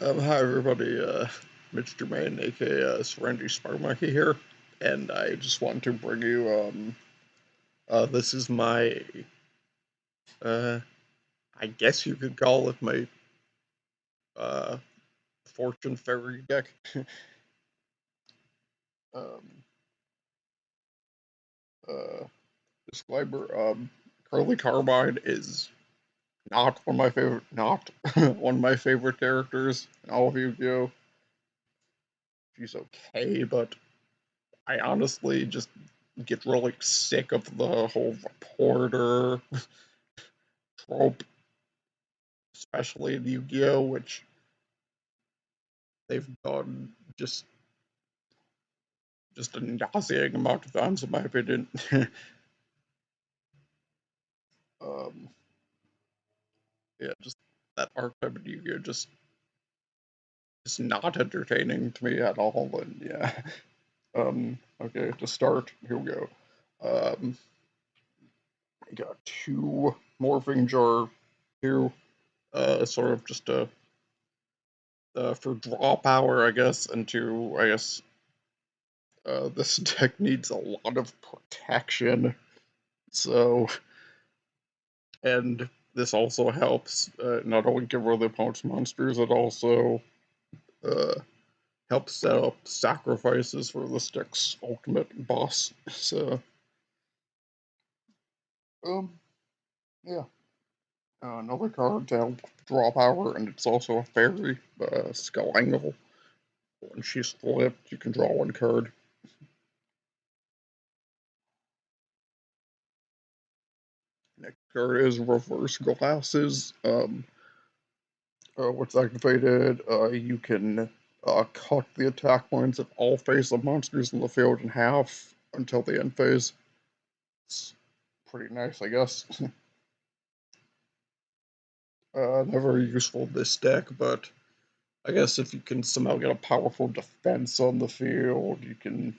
Hi everybody, Mitch Germain, aka Serenity Spark Monkey here, and I just want to bring you, this is my, uh, I guess you could call it my, uh, Fortune Fairy deck. um, uh, Disclaimer, Curly Carbide is not one of my favorite, not one of my favorite characters in all of Yu-Gi-Oh! She's okay, but I honestly just get really sick of the whole reporter trope, especially in Yu-Gi-Oh, which they've done just a nauseating amount of times, in my opinion. um, yeah, just that archetype of Yu-Gi-Oh just not entertaining to me at all. And yeah, okay, to start, here we go. I got two morphing jar, two, sort of just a for draw power, I guess, and two, I guess this deck needs a lot of protection. So, and this also helps not only get rid of the opponent's monsters, it also uh, helps set up sacrifices for this deck's ultimate boss. So, um, yeah. Another card to help draw power, and it's also a fairy, Skull Angle. When she's flipped, you can draw one card. Next card is Reverse Glasses. Once activated, you can cut the attack points of all face-up monsters in the field in half until the end phase. It's pretty nice, I guess. Never useful this deck, but I guess if you can somehow get a powerful defense on the field, you can,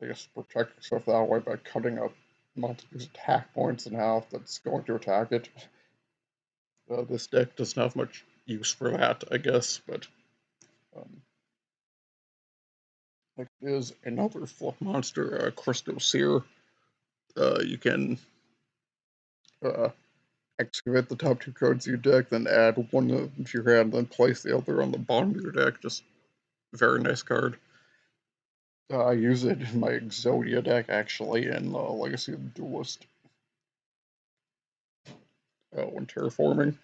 I guess, protect yourself that way by cutting a monster's attack points in half that's going to attack it. This deck doesn't have much use for that, I guess, but um, next is another flip monster, Crystal Seer. You can uh, excavate the top two cards of your deck, then add one of them to your hand, then place the other on the bottom of your deck. Just very nice card. I use it in my Exodia deck, actually, in Legacy of the Duelist. When terraforming.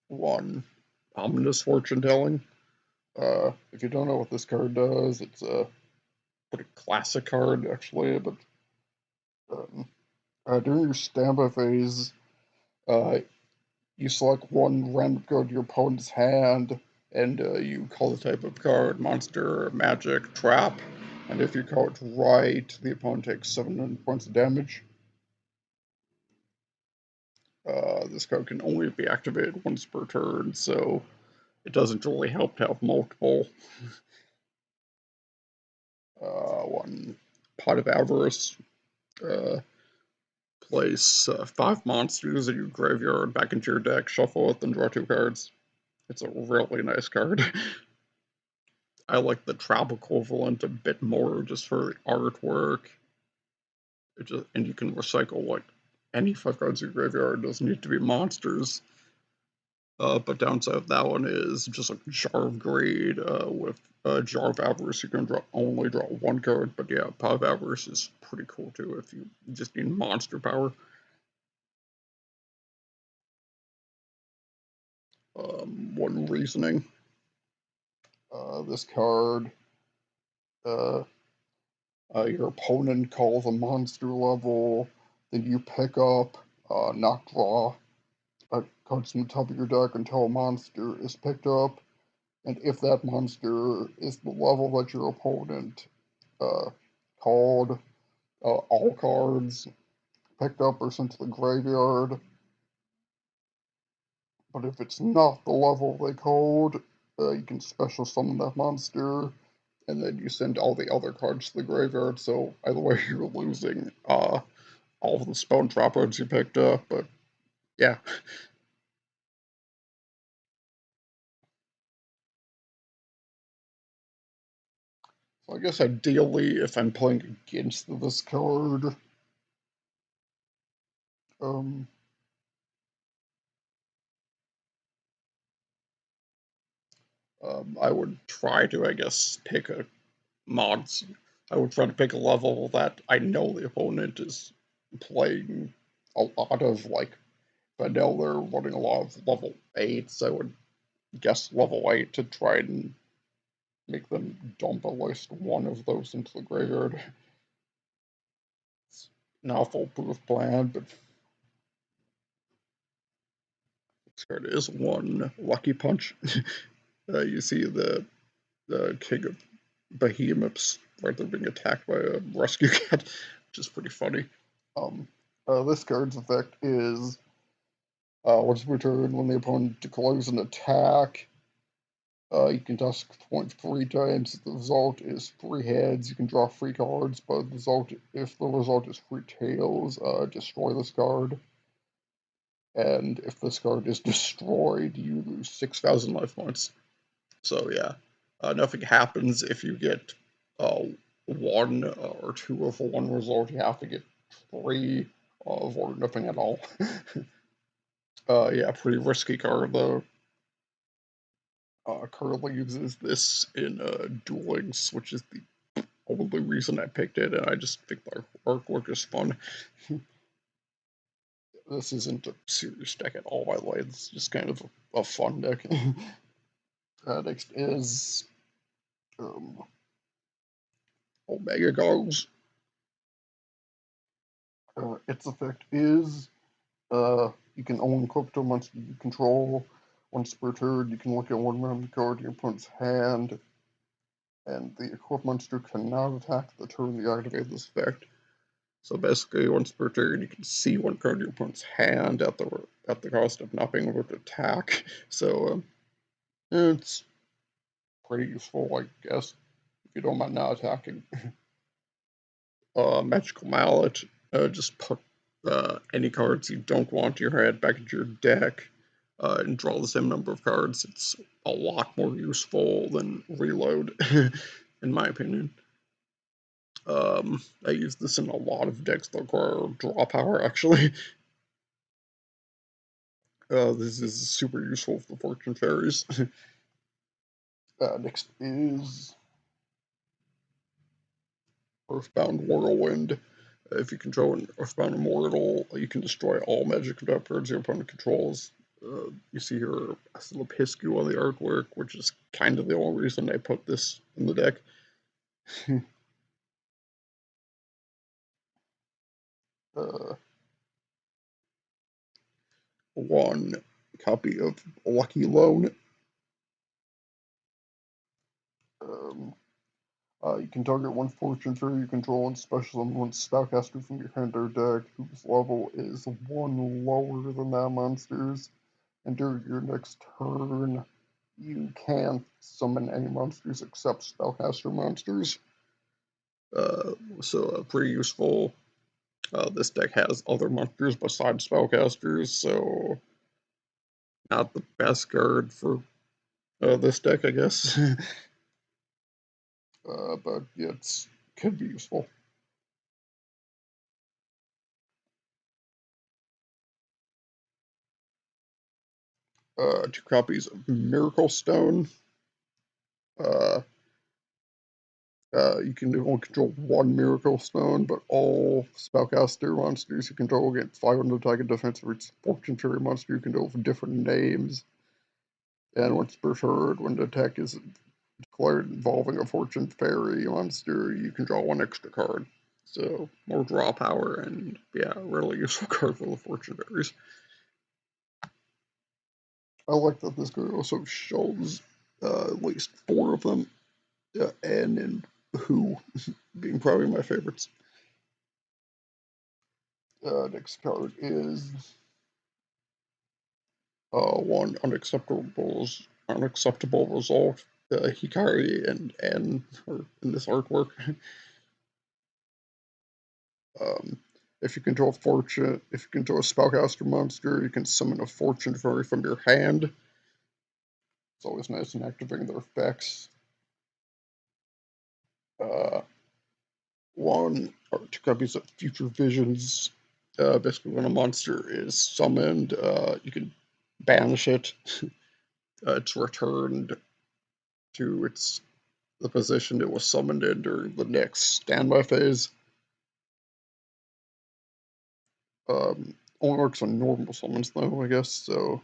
One, Ominous Fortune Telling. If you don't know what this card does, it's a pretty classic card, actually, but um, during your standby phase, uh, you select one random card to your opponent's hand, and you call the type of card monster, magic, trap, and if you call it right, the opponent takes 700 points of damage. This card can only be activated once per turn, so it doesn't really help to have multiple. One Pot of Avarice. Uh, Place 5 monsters in your graveyard back into your deck, shuffle it, then draw 2 cards. It's a really nice card. I like the trap equivalent a bit more just for artwork. And you can recycle like any 5 cards in your graveyard. It doesn't need to be monsters. But downside of that one is just like Jar of Greed with Jar of Avarice. You can only draw 1 card, but yeah, Pot of Avarice is pretty cool too if you just need monster power. One reasoning. This card, uh, your opponent calls a monster level, then you pick up, not draw, cards from the top of your deck until a monster is picked up, and if that monster is the level that your opponent uh, called, all cards picked up are sent to the graveyard. But if it's not the level they called, you can special summon that monster, and then you send all the other cards to the graveyard. So either way, you're losing all of the spell trap cards you picked up, but Yeah. So I guess ideally, if I'm playing against this card, um, I would try to, I guess, pick a mods. I would try to pick a level that I know the opponent is playing a lot of. Like, if I know they're running a lot of level 8s, I would guess level 8 to try and make them dump at least one of those into the graveyard. It's not a foolproof plan, but this card is one lucky punch. You see the king of behemoths right there being attacked by a rescue cat, which is pretty funny. Um, this card's effect is once per turn, when the opponent declares an attack, you can toss a point 3 times. The result is 3 heads. You can draw 3 cards, but if the result is 3 tails, destroy this card. And if this card is destroyed, you lose 6,000 life points. So yeah, nothing happens if you get one or two of one result. You have to get 3 of or nothing at all. Yeah, pretty risky card though. Currently uses this in Duel Links, which is the only reason I picked it, and I just think the artwork is fun. This isn't a serious deck at all, by the way. It's just kind of a fun deck. Next is um, Omega Goggles. Its effect is you can only equip to a monster you control. Once per turn, you can look at one random card in your opponent's hand, and the equipped monster cannot attack the turn you activate this effect. So basically, once per turn, you can see one card in your opponent's hand at the cost of not being able to attack. So it's pretty useful, I guess, if you don't mind not attacking. Magical Mallet, just put any cards you don't want in your hand back into your deck and draw the same number of cards. It's a lot more useful than Reload, in my opinion. I use this in a lot of decks that require draw power, actually. This is super useful for Fortune Fairies. Next is Earthbound Whirlwind. If you control an Earthbound Immortal, you can destroy all magic cards your opponent controls. You see here Aslla Piscu on the artwork, which is kind of the only reason I put this in the deck. One copy of Lucky Loan. Um, you can target one Fortune Fairy you control and special summon one Spellcaster from your hand or deck whose level is 1 lower than that monster's. And during your next turn, you can summon any monsters except Spellcaster monsters. So pretty useful. This deck has other monsters besides Spellcasters, so not the best card for this deck, I guess. But yeah, it's could be useful. 2 copies of Miracle Stone. Uh, you can only control 1 Miracle Stone, but all Spellcaster monsters you control get 500 attack and defense for each Fortune Fairy monster you control with different names. And once per turn, when the attack is declared involving a Fortune Fairy monster, you can draw 1 extra card. So more draw power and yeah, really useful card for the Fortune Fairies. I like that this card also shows at least 4 of them, N and Who being probably my favorites. Next card is one unacceptable result. Hikari and N are in this artwork. um, If you control fortune, if you control a spellcaster monster, you can summon a fortune fairy from your hand. It's always nice in activating their effects. Uh, 1 or 2 copies of Future Visions. Basically, when a monster is summoned, you can banish it. It's returned to the position it was summoned in during the next standby phase. Only works on normal summons though, I guess. So,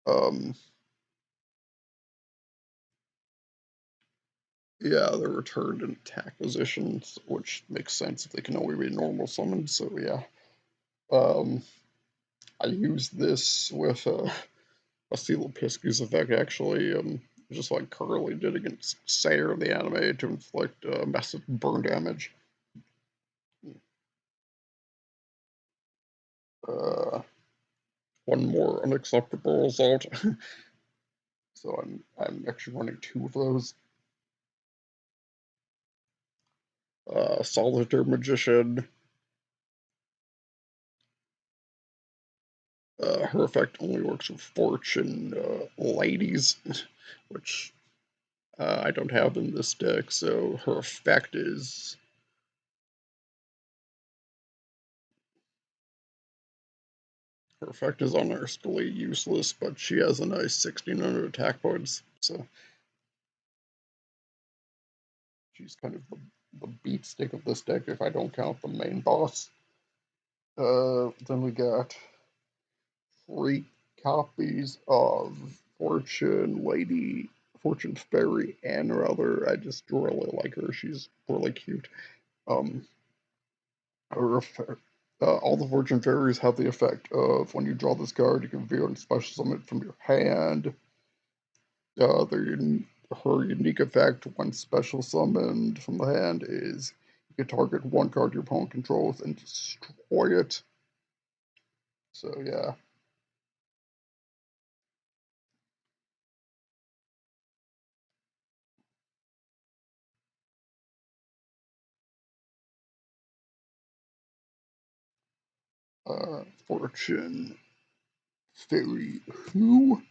um, yeah, they're returned in attack positions, which makes sense if they can only be normal summons. So yeah, I used this with Aslla Piscu's effect actually, just like Curly did against Sayer in the anime to inflict massive burn damage. Uh, one more unacceptable result. So I'm actually running 2 of those. Solitaire Magician. Her effect only works with Fortune ladies, which I don't have in this deck. So her effect is honestly useless, but she has a nice 1600 attack points. So she's kind of the beat stick of this deck if I don't count the main boss. Then we got 3 copies of Fortune Lady, Fortune Fairy, and rather, I just really like her. She's really cute. Um, her all the Fortune Fairies have the effect of when you draw this card, you can reveal and special summon it from your hand. Their her unique effect when special summoned from the hand is you can target 1 card your opponent controls and destroy it. So yeah. Fortune Fairy who?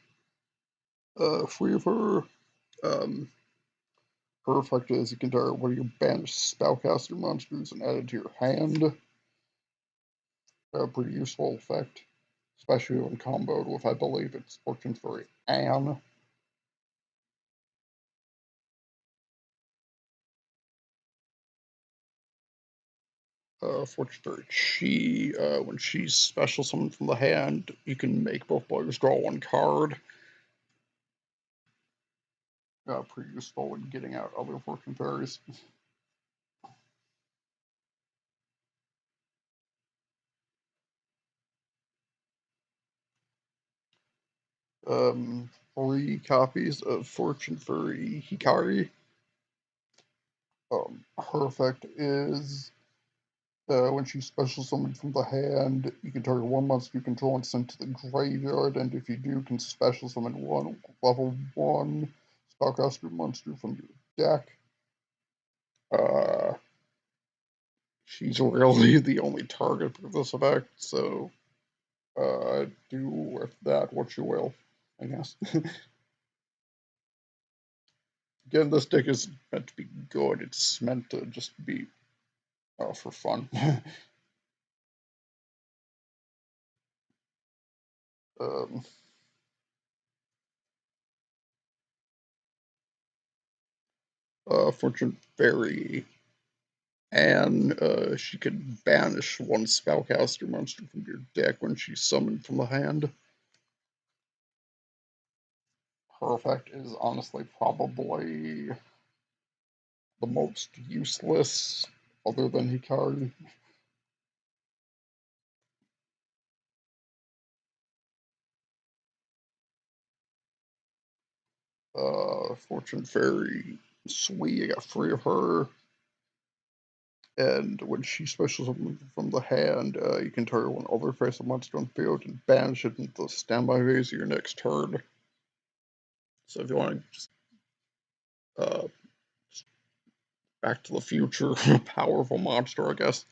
3 of her. Um, her effect is you can target one of your banished spellcaster monsters and add it to your hand. A pretty useful effect, especially when comboed with, I believe it's Fortune Fairy Anne. Fortune Fairy Chi, when she's special summoned from the hand, you can make both players draw 1 card. Pretty useful when getting out other Fortune Fairies. um, 3 copies of Fortune Fairy Hikari. Her effect is when she's special summoned from the hand, you can target 1 monster you control and send to the graveyard, and if you do, can special summon 1 level 1 spellcaster monster from your deck. Uh, she's really the only target for this effect, so do with that what you will, I guess. Again, this deck is meant to be good. It's meant to just be for fun. um, Fortune Fairy, and she can banish 1 spellcaster monster from your deck when she's summoned from the hand. Her effect is honestly probably the most useless, other than Hikari. Fortune Fairy Sui, I got 3 of her. And when she special summons from the hand, you can target 1 other face of monster on the field and banish it into the standby phase of your next turn. So if you want to just uh, Back to the Future powerful monster, I guess.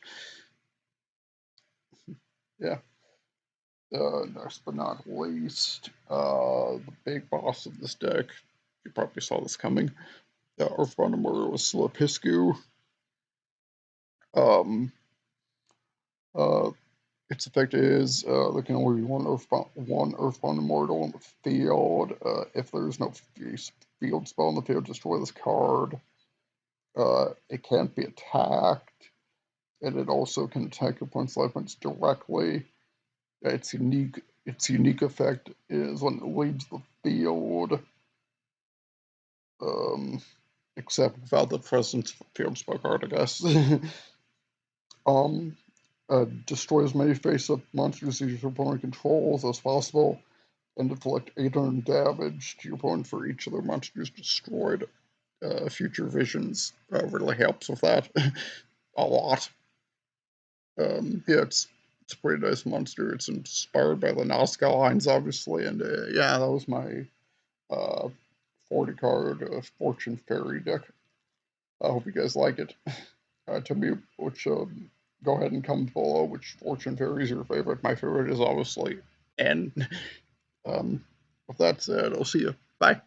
Yeah. Last but not least, the big boss of this deck. You probably saw this coming. Our fun murder was Aslla Piscu. Um, uh, its effect is there can only be one Earthbound Immortal in the field. If there's no field spell in the field, destroy this card. It can't be attacked, and it also can attack your opponent's life points directly. Its unique effect is when it leaves the field, um, except without the presence of a field spell card, I guess. um, destroy as many face-up monsters as your opponent controls as possible, and inflict 800 damage to your opponent for each of their monsters destroyed. Future Visions really helps with that a lot. Yeah, it's a pretty nice monster. It's inspired by the Nazca lines, obviously, and yeah, that was my 40 card Fortune Fairy deck. I hope you guys like it. Tell me which, go ahead and comment below which Fortune Fairy is your favorite. My favorite is obviously N. With that said, I'll see you. Bye.